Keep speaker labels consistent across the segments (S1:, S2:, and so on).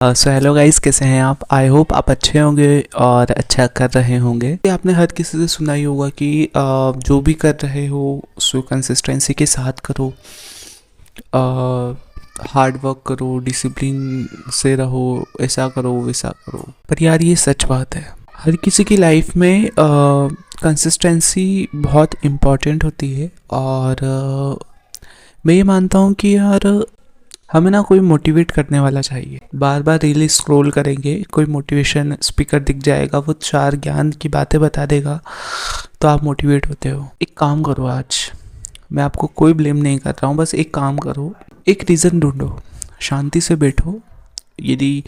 S1: So hello guys, कैसे हैं आप? आई होप आप अच्छे होंगे और अच्छा कर रहे होंगे। आपने हर किसी से सुना ही होगा कि जो भी कर रहे हो उसको कंसिस्टेंसी के साथ करो, हार्ड वर्क करो, डिसिप्लिन से रहो, ऐसा करो वैसा करो। पर यार ये सच बात है, हर किसी की लाइफ में कंसिस्टेंसी बहुत इम्पॉर्टेंट होती है। और मैं ये मानता हूँ कि यार हमें ना कोई मोटिवेट करने वाला चाहिए। बार बार रील स्क्रॉल करेंगे, कोई मोटिवेशन स्पीकर दिख जाएगा, वो 4 ज्ञान की बातें बता देगा तो आप मोटिवेट होते हो। एक काम करो, आज मैं आपको कोई ब्लेम नहीं कर रहा हूँ, बस एक काम करो, एक रीज़न ढूंढो, शांति से बैठो। यदि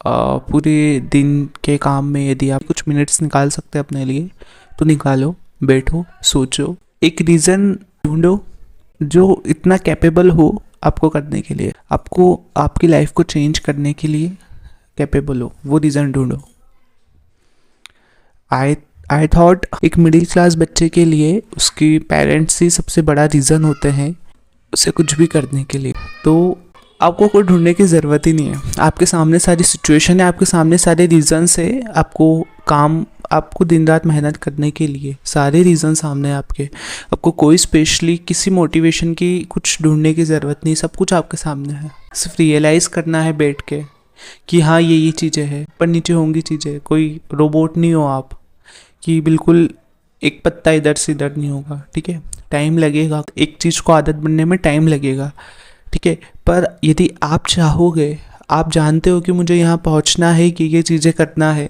S1: पूरे दिन के काम में यदि आप कुछ मिनट्स निकाल सकते हैं अपने लिए तो निकालो, बैठो, सोचो, एक रीज़न ढूंढो जो इतना कैपेबल हो आपको करने के लिए, आपको आपकी लाइफ को चेंज करने के लिए कैपेबल हो, वो रीज़न ढूंढो। आई आई थॉट एक मिडिल क्लास बच्चे के लिए उसकी पेरेंट्स ही सबसे बड़ा रीज़न होते हैं उसे कुछ भी करने के लिए। तो आपको कोई ढूंढने की ज़रूरत ही नहीं है, आपके सामने सारी सिचुएशन है, आपके सामने सारे रीज़न्स है। आपको दिन रात मेहनत करने के लिए सारे रीज़न सामने हैं आपको कोई स्पेशली किसी मोटिवेशन की कुछ ढूंढने की ज़रूरत नहीं, सब कुछ आपके सामने है। सिर्फ रियलाइज़ करना है बैठ के कि हाँ ये चीज़ें हैं, पर नीचे होंगी चीज़ें। कोई रोबोट नहीं हो आप कि बिल्कुल एक पत्ता इधर से इधर नहीं होगा, ठीक है। टाइम लगेगा, एक चीज़ को आदत बनने में टाइम लगेगा, ठीक है। पर यदि आप चाहोगे, आप जानते हो कि मुझे यहाँ पहुँचना है, कि ये चीज़ें करना है,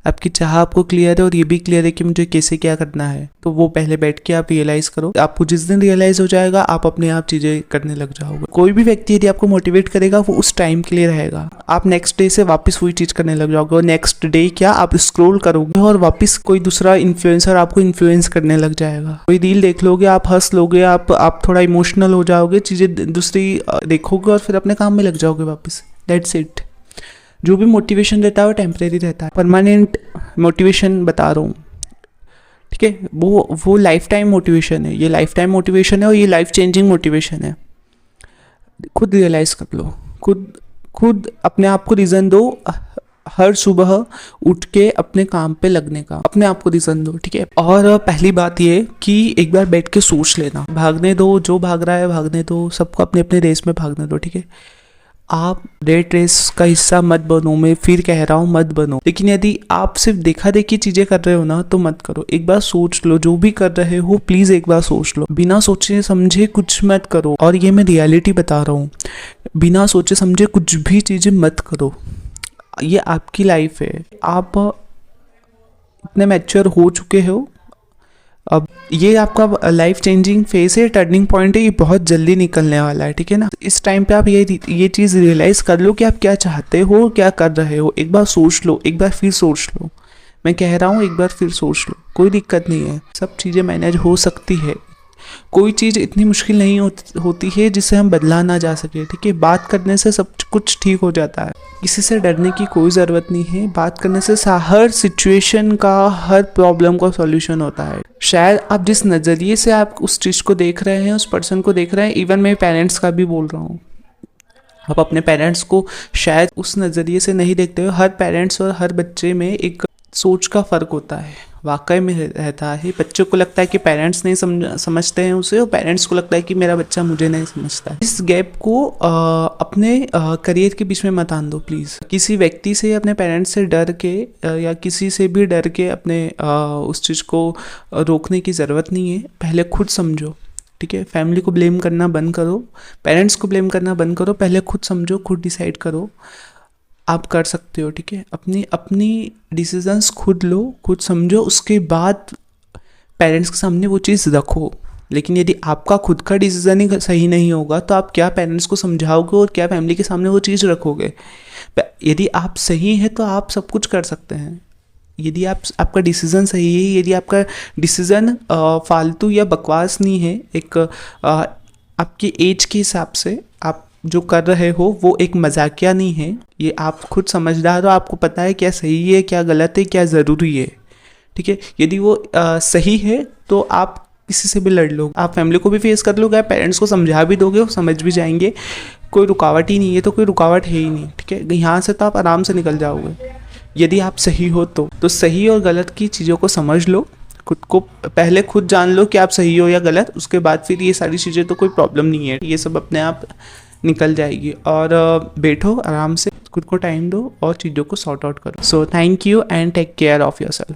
S1: आपकी चाह आपको क्लियर है और ये भी क्लियर है कि मुझे कैसे क्या करना है, तो वो पहले बैठ के आप रियलाइज़ करो। आपको जिस दिन रियलाइज़ हो जाएगा आप अपने आप चीज़ें करने लग जाओगे। कोई भी व्यक्ति यदि आपको मोटिवेट करेगा वो उस टाइम के लिए रहेगा, आप नेक्स्ट डे से वापस वही चीज़ करने लग जाओगे। और नेक्स्ट डे क्या, आप स्क्रॉल करोगे और वापस कोई दूसरा इन्फ्लुएंसर आपको इन्फ्लुएंस करने लग जाएगा। कोई रील देख लोगे, आप हंस लोगे, आप थोड़ा इमोशनल हो जाओगे, चीज़ें दूसरी देखोगे और फिर अपने काम में लग जाओगे वापस। That's it. जो भी मोटिवेशन रहता है वो टेम्परेरी रहता है, परमानेंट मोटिवेशन बता रहा हूँ, ठीक है। वो लाइफ टाइम मोटिवेशन है, ये लाइफ टाइम मोटिवेशन है और ये लाइफ चेंजिंग मोटिवेशन है। खुद रियलाइज़ कर लो, खुद अपने आप को रीज़न दो, हर सुबह उठ के अपने काम पे लगने का अपने आप को रीज़न दो, ठीक है। और पहली बात ये कि एक बार बैठ के सोच लेना, भागने दो, जो भाग रहा है भागने दो, सबको अपने अपने रेस में भागने दो, ठीक है। आप रेट रेस का हिस्सा मत बनो, मैं फिर कह रहा हूँ मत बनो। लेकिन यदि आप सिर्फ देखा देखी चीज़ें कर रहे हो ना तो मत करो। एक बार सोच लो, जो भी कर रहे हो प्लीज़ एक बार सोच लो। बिना सोचे समझे कुछ मत करो, और ये मैं रियलिटी बता रहा हूँ, बिना सोचे समझे कुछ भी चीज़ें मत करो। ये आपकी लाइफ है, आप इतने मैच्योर हो चुके हो, अब ये आपका लाइफ चेंजिंग फेस है, टर्निंग पॉइंट है, ये बहुत जल्दी निकलने वाला है, ठीक है ना। इस टाइम पे आप ये चीज़ रियलाइज़ कर लो कि आप क्या चाहते हो, क्या कर रहे हो। एक बार सोच लो, एक बार फिर सोच लो, मैं कह रहा हूँ एक बार फिर सोच लो, कोई दिक्कत नहीं है, सब चीज़ें मैनेज हो सकती है। कोई चीज़ इतनी मुश्किल नहीं होती है जिसे हम बदला ना जा सके, ठीक है। बात करने से सब कुछ ठीक हो जाता है, किसी से डरने की कोई ज़रूरत नहीं है। बात करने से हर सिचुएशन का, हर प्रॉब्लम का सॉल्यूशन होता है। शायद आप जिस नज़रिए से आप उस चीज़ को देख रहे हैं, उस पर्सन को देख रहे हैं, इवन मैं पेरेंट्स का भी बोल रहा हूँ, आप अपने पेरेंट्स को शायद उस नज़रिए से नहीं देखते हो। हर पेरेंट्स और हर बच्चे में एक सोच का फ़र्क होता है, वाकई में रहता है। बच्चों को लगता है कि पेरेंट्स नहीं समझते हैं उसे, और पेरेंट्स को लगता है कि मेरा बच्चा मुझे नहीं समझता है। इस गैप को अपने करियर के बीच में मत आन दो प्लीज़। किसी व्यक्ति से, अपने पेरेंट्स से डर के या किसी से भी डर के अपने उस चीज़ को रोकने की ज़रूरत नहीं है। पहले खुद समझो, ठीक है। फैमिली को ब्लेम करना बंद करो, पेरेंट्स को ब्लेम करना बंद करो, पहले खुद समझो, खुद डिसाइड करो, आप कर सकते हो, ठीक है। अपनी डिसीजंस खुद लो, खुद समझो, उसके बाद पेरेंट्स के सामने वो चीज़ रखो। लेकिन यदि आपका खुद का डिसीजन ही सही नहीं होगा तो आप क्या पेरेंट्स को समझाओगे और क्या फैमिली के सामने वो चीज़ रखोगे। यदि आप सही हैं तो आप सब कुछ कर सकते हैं। यदि आपका डिसीज़न सही है, यदि आपका डिसीज़न फालतू या बकवास नहीं है, एक आपकी एज के हिसाब से आप जो कर रहे हो वो एक मजाकिया नहीं है, ये आप खुद समझदार हो, आपको पता है क्या सही है, क्या गलत है, क्या ज़रूरी है, ठीक है। यदि वो सही है तो आप किसी से भी लड़ लो, आप फैमिली को भी फेस कर लोगे, आप पेरेंट्स को समझा भी दोगे, वो समझ भी जाएंगे, कोई रुकावट ही नहीं है तो कोई रुकावट है ही नहीं, ठीक है। यहाँ से तो आप आराम से निकल जाओगे यदि आप सही हो तो सही और गलत की चीज़ों को समझ लो, खुद को पहले खुद जान लो कि आप सही हो या गलत, उसके बाद फिर ये सारी चीज़ें तो कोई प्रॉब्लम नहीं है, ये सब अपने आप निकल जाएगी। और बैठो आराम से, खुद को टाइम दो और चीज़ों को सॉर्ट आउट करो। So thank you and take care of yourself.